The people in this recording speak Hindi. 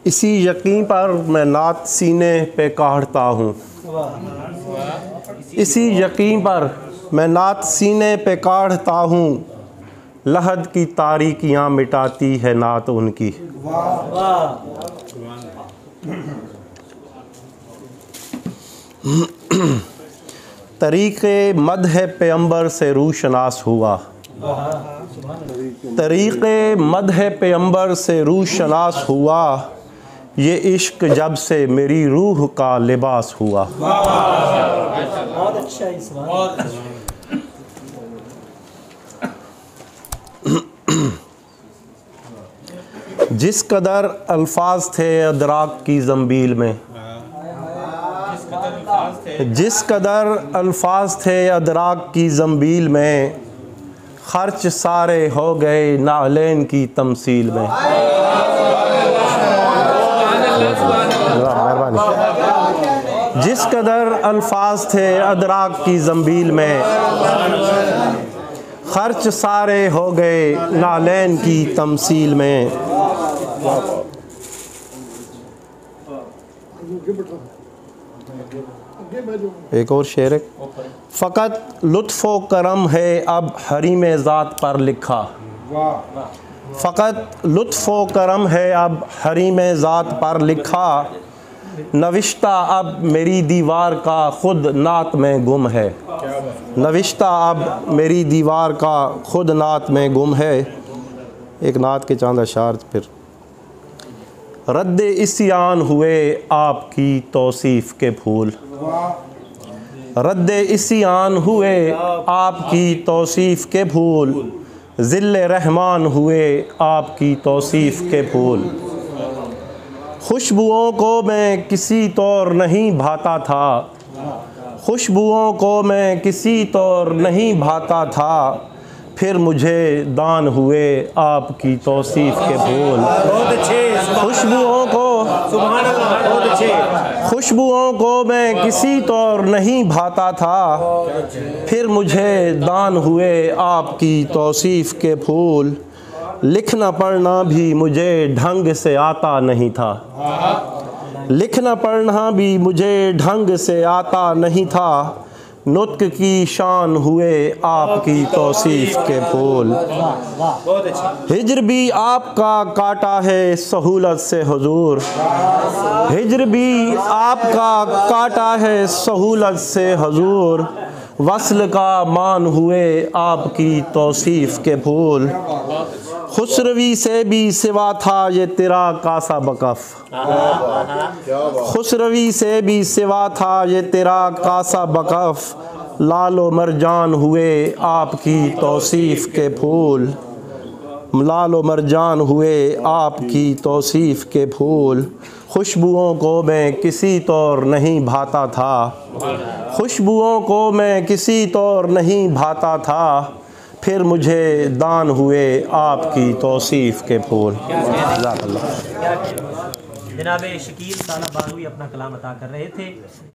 इसी यकीन पर मैं नात सीने पे काढ़ता हूँ। इसी यकीन पर मैं नात सीने पे काढ़ता हूँ। लहद की तारीकियाँ मिटाती है नात उनकी। तरीक़े मदह पैगंबर से रूशनास हुआ। तरीक़े मदह पैगंबर से रूशनास हुआ। ये इश्क जब से मेरी रूह का लिबास हुआ। बहुत अच्छा है सवाल। जिस कदर अल्फाज थे अदराक की ज़ंबील में, जिस कदर अल्फाज थे अदराक की ज़ंबील में, खर्च सारे हो गए नालेन की तमसील में। जिस कदर अल्फाज थे अदराक की ज़ंबील में, खर्च सारे हो गए नालेन की तमसील में। एक और शेर है। फ़कत लुत्फ़ो करम है अब हरीम ज़ात पर लिखा। फ़कत लुत्फ़ो करम है अब हरीम ज़ात पर लिखा। नविश्ता अब मेरी दीवार का खुद नात में गुम है। नविश्ता अब मेरी दीवार का खुद नात में गुम है। एक नात के चांद अशार फिर। रद्द इस्यान हुए आपकी तौसीफ़ के फूल। रद्द इस्यान हुए आपकी तौसीफ़ के फूल। ज़िल्ले रहमान हुए आपकी तौसीफ़ के फूल। खुशबुओं को मैं किसी तौर नहीं भाता था। खुशबुओं को मैं किसी तौर नहीं भाता था। फिर मुझे दान हुए आपकी तौसीफ़ के फूल। बहुत अच्छे खुशबुओं को सुभान अल्लाह, बहुत अच्छे। खुशबुओं को मैं किसी तौर नहीं भाता था। फिर मुझे दान हुए आपकी तौसीफ़ के फूल। लिखना पढ़ना भी मुझे ढंग से आता नहीं था। लिखना पढ़ना भी मुझे ढंग से आता नहीं था। नुत्क की शान हुए आपकी तौसीफ़ के फूल। बहुत अच्छे। हिज्र भी आपका काटा है सहूलत से हुजूर। हिज्र भी आपका काटा है सहूलत से हुजूर। वस्ल का मान हुए आपकी तौसीफ़ के फूल। खुसरवी से भी सिवा था ये तेरा कासा बकफ। खुसरवी से भी सिवा था ये तेरा कासा बकफ। लालो मरजान हुए आपकी तौसीफ़ के फूल। लालो मरजान हुए आपकी तौसीफ़ के फूल। खुशबुओं को मैं किसी तौर नहीं भाता था। खुशबुओं को मैं किसी तौर नहीं भाता था। फिर मुझे दान हुए आपकी तौसीफ़ के फूल। जनाब शकील साला बानवी अपना कलाम अता कर रहे थे।